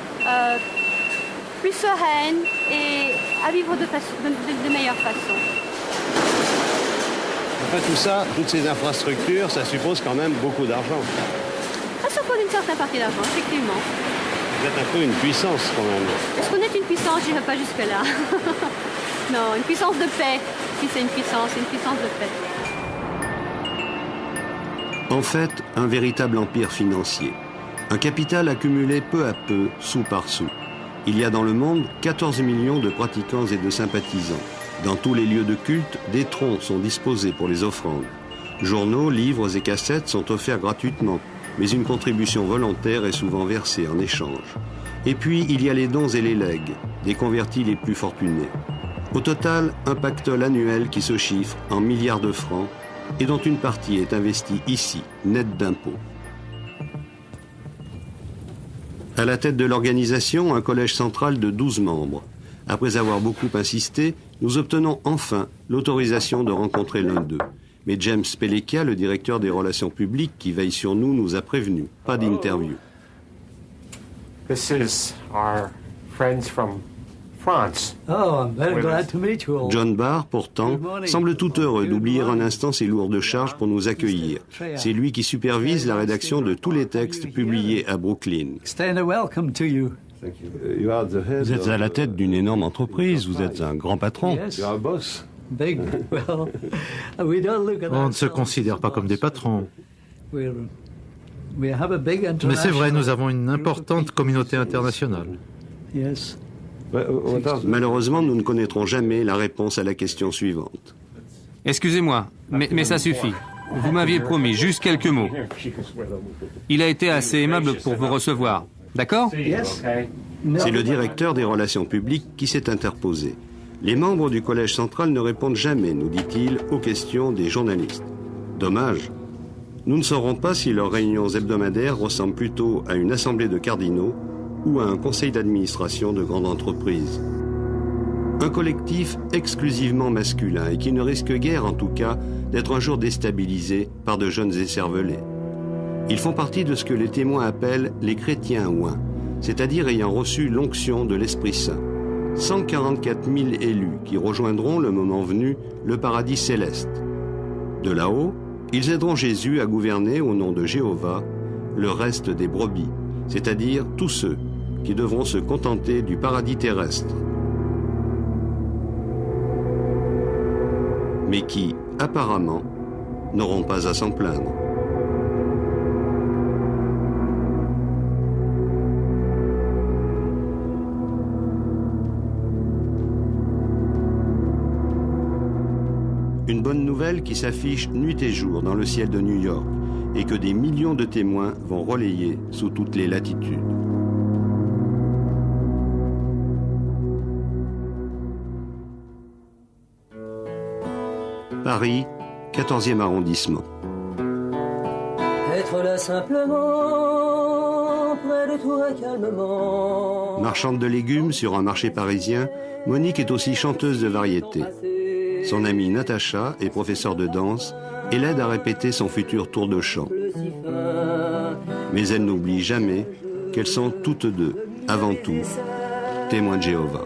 sereine et à vivre de meilleure façon. Enfin, tout ça, toutes ces infrastructures, ça suppose quand même beaucoup d'argent. Ça suppose une certaine partie d'argent, effectivement. Vous êtes un peu une puissance quand même. Est-ce qu'on est une puissance? Je n'irai pas jusque-là. Non, une puissance de paix. Si c'est une puissance de paix. En fait, un véritable empire financier. Un capital accumulé peu à peu, sou par sou. Il y a dans le monde 14 millions de pratiquants et de sympathisants. Dans tous les lieux de culte, des troncs sont disposés pour les offrandes. Journaux, livres et cassettes sont offerts gratuitement, mais une contribution volontaire est souvent versée en échange. Et puis, il y a les dons et les legs, des convertis les plus fortunés. Au total, un pactole annuel qui se chiffre en milliards de francs et dont une partie est investie ici, nette d'impôts. À la tête de l'organisation, un collège central de 12 membres. Après avoir beaucoup insisté, nous obtenons enfin l'autorisation de rencontrer l'un d'eux. Mais James Pelekia, le directeur des relations publiques qui veille sur nous, nous a prévenus. Pas d'interview. This is our friends from France. Oh, I'm very glad to meet you all. John Barr, pourtant, semble tout heureux d'oublier un instant ses lourdes charges pour nous accueillir. C'est lui qui supervise la rédaction de tous les textes publiés à Brooklyn. Welcome to you. Vous êtes à la tête d'une énorme entreprise, vous êtes un grand patron. On ne se considère pas comme des patrons. Mais c'est vrai, nous avons une importante communauté internationale. Malheureusement, nous ne connaîtrons jamais la réponse à la question suivante. Excusez-moi, mais ça suffit. Vous m'aviez promis juste quelques mots. Il a été assez aimable pour vous recevoir. D'accord? C'est le directeur des relations publiques qui s'est interposé. Les membres du collège central ne répondent jamais, nous dit-il, aux questions des journalistes. Dommage. Nous ne saurons pas si leurs réunions hebdomadaires ressemblent plutôt à une assemblée de cardinaux ou à un conseil d'administration de grande entreprise. Un collectif exclusivement masculin et qui ne risque guère, en tout cas, d'être un jour déstabilisé par de jeunes écervelés. Ils font partie de ce que les témoins appellent les chrétiens ouins, c'est-à-dire ayant reçu l'onction de l'Esprit Saint. 144 000 élus qui rejoindront, le moment venu, le paradis céleste. De là-haut, ils aideront Jésus à gouverner au nom de Jéhovah le reste des brebis, c'est-à-dire tous ceux qui devront se contenter du paradis terrestre. Mais qui, apparemment, n'auront pas à s'en plaindre. Une bonne nouvelle qui s'affiche nuit et jour dans le ciel de New York et que des millions de témoins vont relayer sous toutes les latitudes. Paris, 14e arrondissement. Être là simplement près de toi calmement. Marchande de légumes sur un marché parisien, Monique est aussi chanteuse de variété. Son amie Natacha est professeure de danse et l'aide à répéter son futur tour de chant. Mais elle n'oublie jamais qu'elles sont toutes deux, avant tout, témoins de Jéhovah.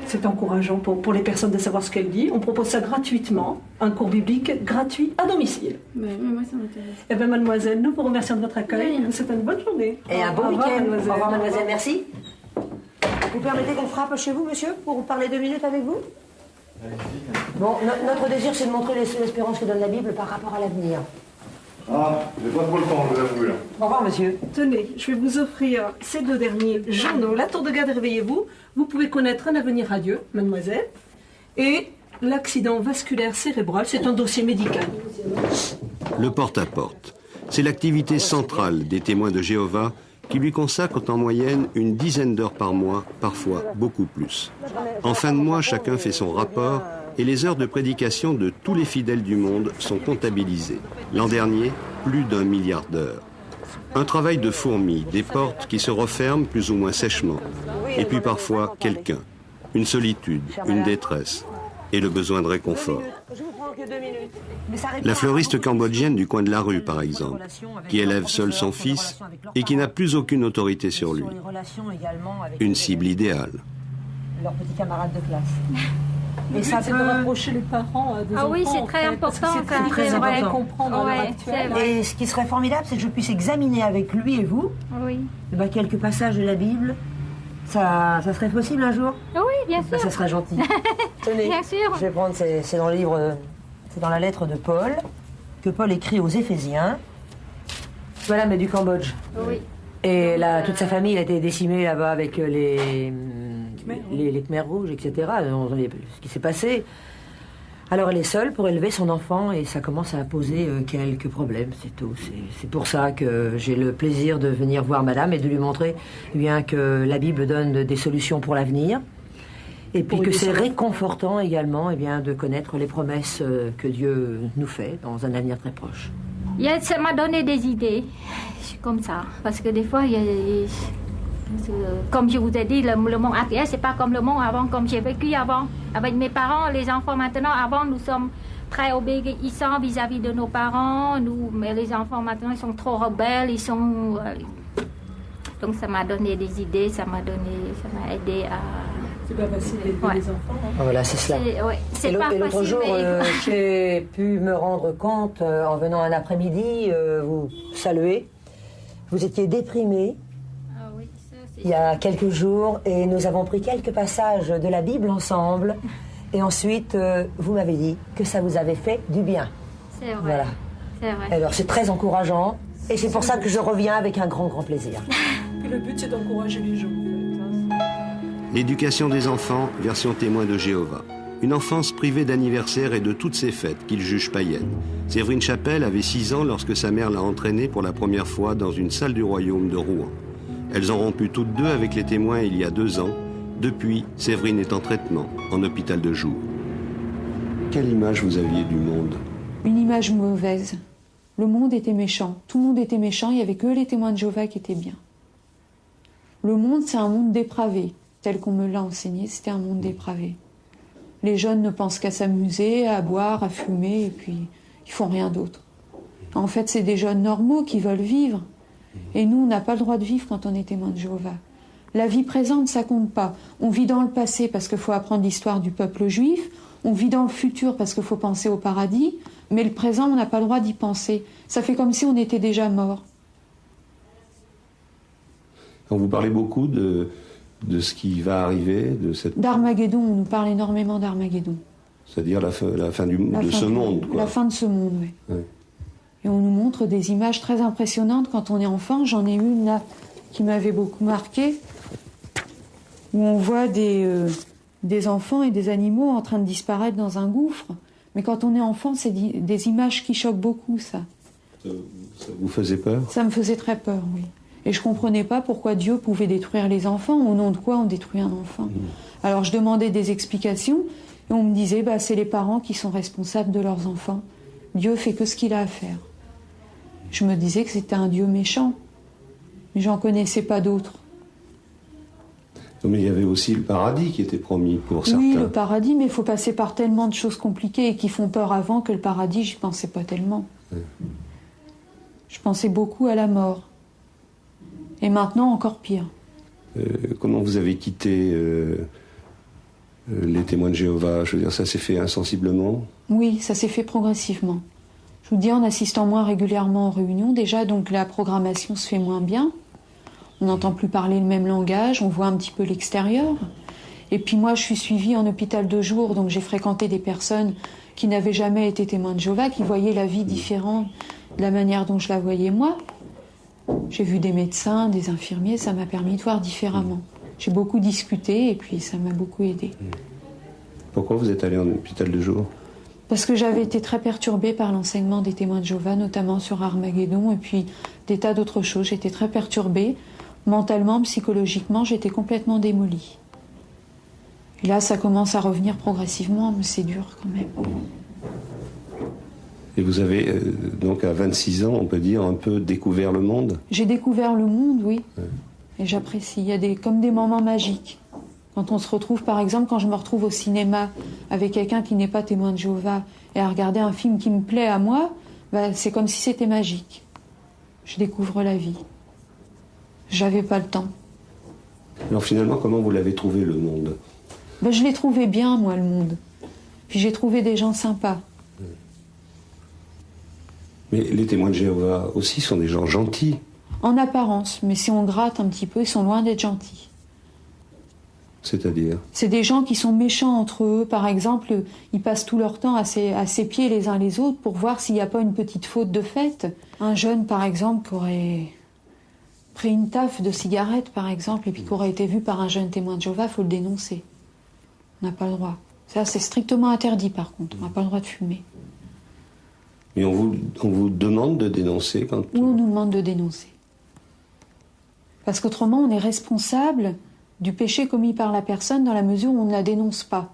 C'est encourageant pour les personnes de savoir ce qu'elle dit. On propose ça gratuitement, un cours biblique gratuit à domicile. Mais moi, ça m'intéresse. Eh bien, mademoiselle, nous vous remercions de votre accueil. Nous souhaitons une bonne journée. Et un bon week-end. Au revoir, mademoiselle, merci. Vous permettez qu'on frappe chez vous, monsieur, pour parler 2 minutes avec vous? Bon, notre désir, c'est de montrer l'espérance que donne la Bible par rapport à l'avenir. Ah, j'ai pas trop le temps, je vous avoue, là. Au revoir, monsieur. Tenez, je vais vous offrir ces 2 derniers journaux. La tour de garde, réveillez-vous. Vous pouvez connaître un avenir radieux, mademoiselle. Et l'accident vasculaire cérébral, c'est un dossier médical. Le porte-à-porte, c'est l'activité centrale des témoins de Jéhovah qui lui consacrent en moyenne une dizaine d'heures par mois, parfois beaucoup plus. En fin de mois, chacun fait son rapport et les heures de prédication de tous les fidèles du monde sont comptabilisées. L'an dernier, plus d'1 milliard d'heures. Un travail de fourmi, des portes qui se referment plus ou moins sèchement. Et puis parfois, quelqu'un, une solitude, une détresse et le besoin de réconfort. La fleuriste cambodgienne du coin de la rue, par exemple, qui élève seule son fils et qui n'a plus aucune autorité sur lui. Une cible idéale. Leurs petits camarades de classe. Et ça peut rapprocher les parents des enfants. Ah oui, c'est très important. C'est très important. Comprendre à l'heure actuelle. Et ce qui serait formidable, c'est que je puisse examiner avec lui et vous quelques passages de la Bible. Ça serait possible un jour? Oui, bien sûr. Ça serait gentil. Tenez, bien sûr. Je vais prendre, c'est dans le livre, c'est dans la lettre de Paul, que Paul écrit aux Éphésiens. Voilà, mais du Cambodge. Oui. Et là, toute sa famille a été décimée là-bas avec les Khmers rouges, etc. Ce qui s'est passé. Alors elle est seule pour élever son enfant et ça commence à poser quelques problèmes, c'est tout. C'est pour ça que j'ai le plaisir de venir voir madame et de lui montrer bien que la Bible donne des solutions pour l'avenir. Et puis que c'est réconfortant également bien, de connaître les promesses que Dieu nous fait dans un avenir très proche. Ça m'a donné des idées, comme ça. Parce que des fois, comme je vous ai dit, le monde actuel, c'est pas comme le monde avant, comme j'ai vécu avant. Avec mes parents, les enfants maintenant, avant, nous sommes très obéissants vis-à-vis de nos parents. Mais les enfants maintenant, ils sont trop rebelles, ils sont... donc ça m'a donné des idées, ça m'a aidé à... C'est pas facile d'aider les enfants. Hein. Voilà, c'est cela. C'est pas et l'autre facile, jour, mais... j'ai pu me rendre compte, en venant un après-midi, vous saluer. Vous étiez déprimé. Il y a quelques jours, et nous avons pris quelques passages de la Bible ensemble, et ensuite, vous m'avez dit que ça vous avait fait du bien. C'est vrai. Voilà. C'est vrai. Alors, c'est très encourageant, et c'est pour ça que je reviens avec un grand, grand plaisir. Puis le but, c'est d'encourager les gens. L'éducation des enfants, version témoin de Jéhovah. Une enfance privée d'anniversaire et de toutes ses fêtes qu'il juge païennes. Séverine Chapelle avait 6 ans lorsque sa mère l'a entraînée pour la première fois dans une salle du royaume de Rouen. Elles ont rompu toutes deux avec les témoins il y a 2 ans. Depuis, Séverine est en traitement, en hôpital de jour. Quelle image vous aviez du monde? Une image mauvaise. Le monde était méchant. Tout le monde était méchant, il n'y avait que les témoins de Jéhovah qui étaient bien. Le monde, c'est un monde dépravé. Tel qu'on me l'a enseigné, c'était un monde dépravé. Les jeunes ne pensent qu'à s'amuser, à boire, à fumer, et puis ils font rien d'autre. En fait, c'est des jeunes normaux qui veulent vivre. Et nous, on n'a pas le droit de vivre quand on est témoin de Jéhovah. La vie présente, ça compte pas. On vit dans le passé parce qu'il faut apprendre l'histoire du peuple juif. On vit dans le futur parce qu'il faut penser au paradis. Mais le présent, on n'a pas le droit d'y penser. Ça fait comme si on était déjà mort. On vous parlait beaucoup de ce qui va arriver, de cette... D'Armageddon, on nous parle énormément d'Armageddon. C'est-à-dire la fin de ce monde, quoi. La fin de ce monde, oui. Ouais. Et on nous montre des images très impressionnantes quand on est enfant. J'en ai une là qui m'avait beaucoup marqué, où on voit des enfants et des animaux en train de disparaître dans un gouffre. Mais quand on est enfant, c'est des images qui choquent beaucoup, ça. Ça vous faisait peur? Ça me faisait très peur, oui. Et je ne comprenais pas pourquoi Dieu pouvait détruire les enfants, au nom de quoi on détruit un enfant. Alors je demandais des explications, et on me disait, c'est les parents qui sont responsables de leurs enfants. Dieu fait que ce qu'il a à faire. Je me disais que c'était un Dieu méchant, mais j'en connaissais pas d'autres. Mais il y avait aussi le paradis qui était promis pour certains. Oui, le paradis, mais il faut passer par tellement de choses compliquées et qui font peur avant que le paradis, j'y pensais pas tellement. Je pensais beaucoup à la mort. Et maintenant, encore pire. Comment vous avez quitté les témoins de Jéhovah? Je veux dire, ça s'est fait insensiblement? Oui, ça s'est fait progressivement. Je vous dis, en assistant moins régulièrement aux réunions, déjà, donc la programmation se fait moins bien. On n'entend plus parler le même langage, on voit un petit peu l'extérieur. Et puis moi, je suis suivie en hôpital de jour, donc j'ai fréquenté des personnes qui n'avaient jamais été témoins de Jéhovah, qui voyaient la vie différente de la manière dont je la voyais moi. J'ai vu des médecins, des infirmiers, ça m'a permis de voir différemment. J'ai beaucoup discuté et puis ça m'a beaucoup aidé. Pourquoi vous êtes allé en hôpital de jour? Parce que j'avais été très perturbée par l'enseignement des témoins de Jéhovah, notamment sur Armageddon et puis des tas d'autres choses. J'étais très perturbée. Mentalement, psychologiquement, j'étais complètement démolie. Et là, ça commence à revenir progressivement, mais c'est dur quand même. Et vous avez, donc à 26 ans, on peut dire, un peu découvert le monde? J'ai découvert le monde, oui. Ouais. Et j'apprécie. Il y a comme des moments magiques. Quand on se retrouve, par exemple, quand je me retrouve au cinéma avec quelqu'un qui n'est pas témoin de Jéhovah et à regarder un film qui me plaît à moi, bah, c'est comme si c'était magique. Je découvre la vie. J'avais pas le temps. Alors finalement, comment vous l'avez trouvé, le monde? Ben, je l'ai trouvé bien, moi, le monde. Puis j'ai trouvé des gens sympas. Mais les témoins de Jéhovah aussi sont des gens gentils. En apparence, mais si on gratte un petit peu, ils sont loin d'être gentils. C'est-à-dire? C'est des gens qui sont méchants entre eux. Par exemple, ils passent tout leur temps à ses pieds les uns les autres pour voir s'il n'y a pas une petite faute de fait. Un jeune, par exemple, qui aurait pris une taffe de cigarette, par exemple, et puis qui aurait été vu par un jeune témoin de Jéhovah, il faut le dénoncer. On n'a pas le droit. Ça, c'est strictement interdit, par contre. On n'a pas le droit de fumer. Mais on vous demande de dénoncer quand... Oui, on nous demande de dénoncer. Parce qu'autrement, on est responsable du péché commis par la personne dans la mesure où on ne la dénonce pas.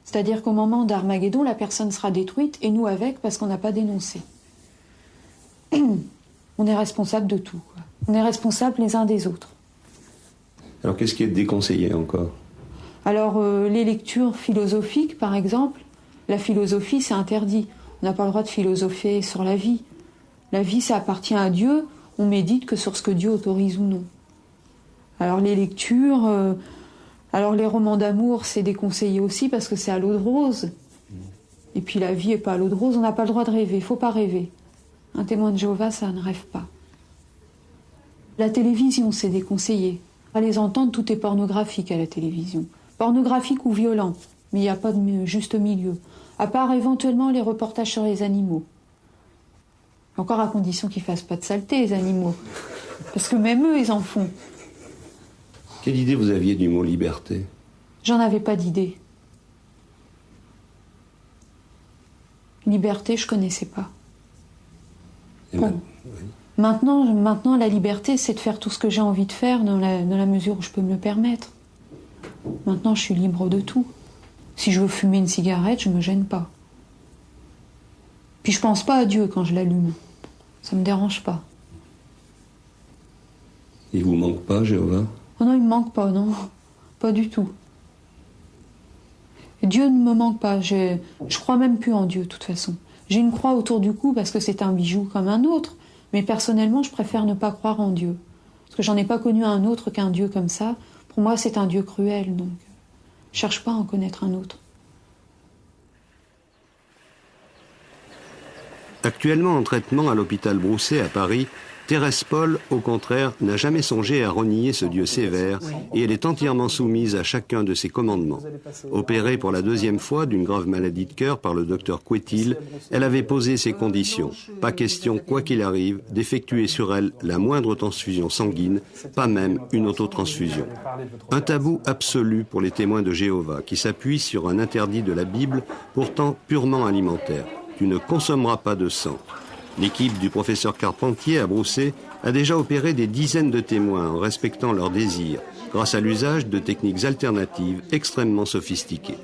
C'est-à-dire qu'au moment d'Armageddon, la personne sera détruite, et nous avec, parce qu'on n'a pas dénoncé. On est responsable de tout, quoi. On est responsable les uns des autres. Alors qu'est-ce qui est déconseillé encore? Alors les lectures philosophiques, par exemple, la philosophie, c'est interdit. On n'a pas le droit de philosopher sur la vie. La vie, ça appartient à Dieu. On médite que sur ce que Dieu autorise ou non. Alors les lectures, alors les romans d'amour, c'est déconseillé aussi parce que c'est à l'eau de rose. Et puis la vie n'est pas à l'eau de rose, on n'a pas le droit de rêver, il ne faut pas rêver. Un témoin de Jéhovah, ça ne rêve pas. La télévision, c'est déconseillé. À les entendre, tout est pornographique à la télévision. Pornographique ou violent, mais il n'y a pas de juste milieu. À part éventuellement les reportages sur les animaux. Encore à condition qu'ils ne fassent pas de saleté, les animaux. Parce que même eux, ils en font. Quelle idée vous aviez du mot liberté? J'en avais pas d'idée. Liberté, je connaissais pas. Bon. Oui. Maintenant, la liberté, c'est de faire tout ce que j'ai envie de faire dans la mesure où je peux me le permettre. Maintenant, je suis libre de tout. Si je veux fumer une cigarette, je me gêne pas. Puis je pense pas à Dieu quand je l'allume. Ça me dérange pas. Il vous manque pas, Jéhovah? Oh non, il me manque pas, non. Pas du tout. Dieu ne me manque pas. Je crois même plus en Dieu, de toute façon. J'ai une croix autour du cou parce que c'est un bijou comme un autre. Mais personnellement, je préfère ne pas croire en Dieu. Parce que j'en ai pas connu un autre qu'un Dieu comme ça. Pour moi, c'est un Dieu cruel, donc je cherche pas à en connaître un autre. Actuellement en traitement à l'hôpital Broussais à Paris, Thérèse Paul, au contraire, n'a jamais songé à renier ce Dieu sévère et elle est entièrement soumise à chacun de ses commandements. Opérée pour la 2e fois d'une grave maladie de cœur par le docteur Couetil, elle avait posé ses conditions. Pas question, quoi qu'il arrive, d'effectuer sur elle la moindre transfusion sanguine, pas même une autotransfusion. Un tabou absolu pour les témoins de Jéhovah qui s'appuie sur un interdit de la Bible, pourtant purement alimentaire. Tu ne consommeras pas de sang. L'équipe du professeur Carpentier à Broussais a déjà opéré des dizaines de témoins en respectant leurs désirs, grâce à l'usage de techniques alternatives extrêmement sophistiquées.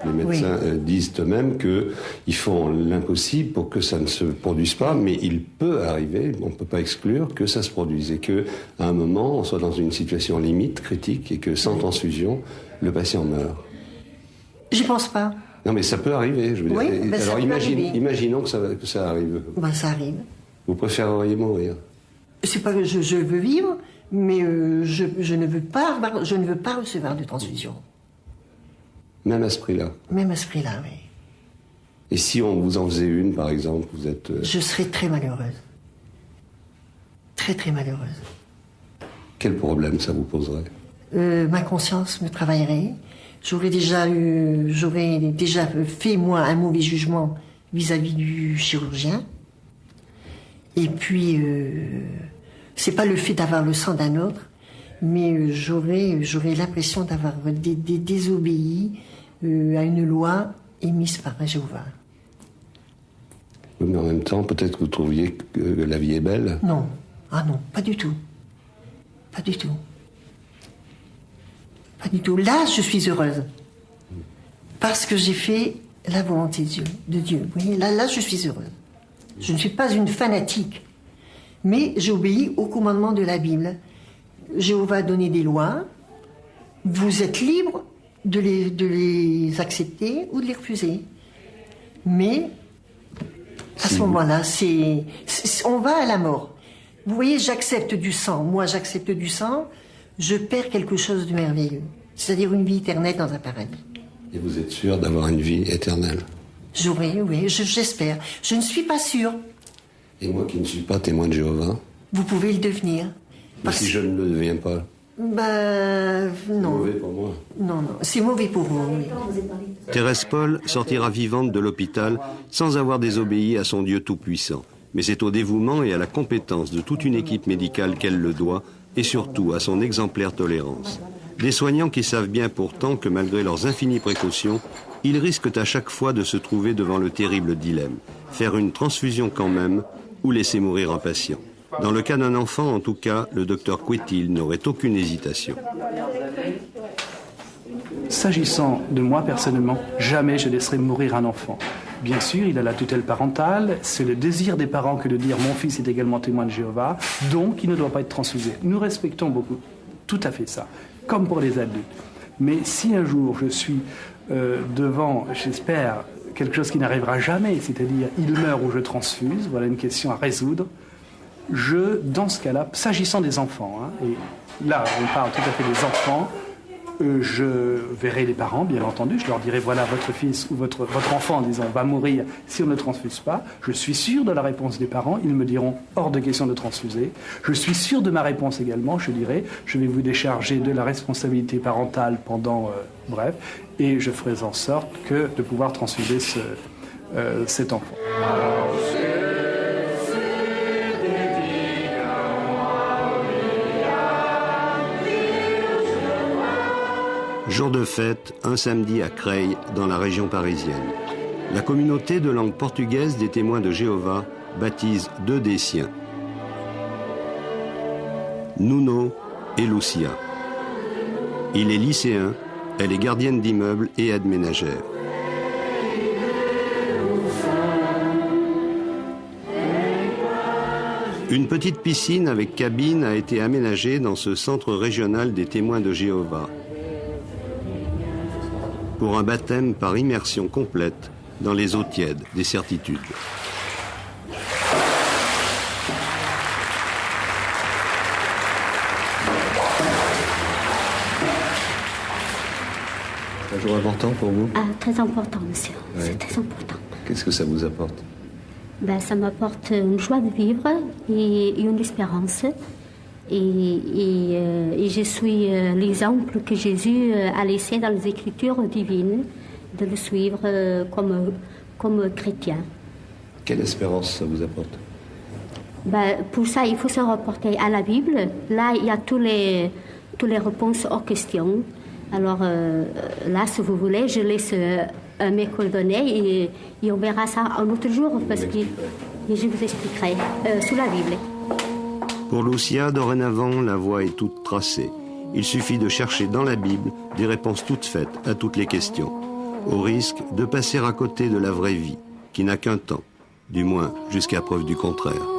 Les médecins disent eux-mêmes qu'ils font l'impossible pour que ça ne se produise pas, mais il peut arriver, on ne peut pas exclure que ça se produise et qu'à un moment, on soit dans une situation limite, critique, et que sans transfusion, le patient meurt. Je pense pas. Non, mais ça peut arriver, je veux oui, dire. Ben alors imaginons que ça arrive. Ben, ça arrive. Vous préféreriez mourir? C'est pas que je veux vivre, mais je ne veux pas recevoir de transfusion. Même à ce prix-là? Même à ce prix-là, oui. Et si on vous en faisait une, par exemple, vous êtes... Je serais très malheureuse. Très, très malheureuse. Quel problème ça vous poserait? Ma conscience me travaillerait. J'aurais déjà fait, moi, un mauvais jugement vis-à-vis du chirurgien. Et puis, c'est pas le fait d'avoir le sang d'un autre, mais j'aurais l'impression d'avoir désobéi à une loi émise par Jéhovah. Mais en même temps, peut-être que vous trouviez que la vie est belle? Non. Ah non, pas du tout. Pas du tout. Pas du tout. Là, je suis heureuse. Parce que j'ai fait la volonté de Dieu. Vous voyez, là, je suis heureuse. Je ne suis pas une fanatique. Mais j'obéis au commandement de la Bible. Jéhovah a donné des lois. Vous êtes libre de les accepter ou de les refuser. Mais, à ce moment-là, on va à la mort. Vous voyez, j'accepte du sang. Moi, j'accepte du sang. Je perds quelque chose de merveilleux. C'est-à-dire une vie éternelle dans un paradis. Et vous êtes sûr d'avoir une vie éternelle? Oui, j'espère. Je ne suis pas sûre. Et moi qui ne suis pas témoin de Jéhovah? Vous pouvez le devenir. Mais si je ne le deviens pas? Ben, non. C'est mauvais pour moi. Non, c'est mauvais pour vous, oui. Thérèse Paul sortira vivante de l'hôpital sans avoir désobéi à son Dieu tout-puissant. Mais c'est au dévouement et à la compétence de toute une équipe médicale qu'elle le doit, et surtout à son exemplaire tolérance. Des soignants qui savent bien pourtant que malgré leurs infinies précautions, ils risquent à chaque fois de se trouver devant le terrible dilemme. Faire une transfusion quand même ou laisser mourir un patient. Dans le cas d'un enfant, en tout cas, le docteur Quetil n'aurait aucune hésitation. S'agissant de moi personnellement, jamais je laisserai mourir un enfant. Bien sûr, il a la tutelle parentale, c'est le désir des parents que de dire mon fils est également témoin de Jéhovah, donc il ne doit pas être transfusé. Nous respectons beaucoup, tout à fait ça, comme pour les adultes. Mais si un jour je suis devant, j'espère, quelque chose qui n'arrivera jamais, c'est-à-dire il meurt ou je transfuse, voilà une question à résoudre, dans ce cas-là, s'agissant des enfants, et là on parle tout à fait des enfants, je verrai les parents, bien entendu, je leur dirai voilà votre fils ou votre enfant, disons, va mourir si on ne transfuse pas. Je suis sûr de la réponse des parents, ils me diront hors de question de transfuser. Je suis sûr de ma réponse également, je dirai je vais vous décharger de la responsabilité parentale pendant, bref, et je ferai en sorte de pouvoir transfuser cet enfant. Jour de fête, un samedi à Creil, dans la région parisienne. La communauté de langue portugaise des témoins de Jéhovah baptise deux des siens, Nuno et Lucia. Il est lycéen, elle est gardienne d'immeuble et aide ménagère. Une petite piscine avec cabine a été aménagée dans ce centre régional des témoins de Jéhovah, pour un baptême par immersion complète dans les eaux tièdes des certitudes. C'est un jour important pour vous? Très important, monsieur. Ouais. C'est très important. Qu'est-ce que ça vous apporte? Ça m'apporte une joie de vivre et une espérance. Et je suis l'exemple que Jésus a laissé dans les Écritures divines, de le suivre comme chrétien. Quelle espérance ça vous apporte? Pour ça, il faut se reporter à la Bible. Là, il y a toutes les réponses aux questions. Alors là, si vous voulez, je laisse mes coordonnées et on verra ça un autre jour, parce que je vous expliquerai sous la Bible. Pour Lucia, dorénavant, la voie est toute tracée. Il suffit de chercher dans la Bible des réponses toutes faites à toutes les questions. au risque de passer à côté de la vraie vie, qui n'a qu'un temps, du moins jusqu'à preuve du contraire.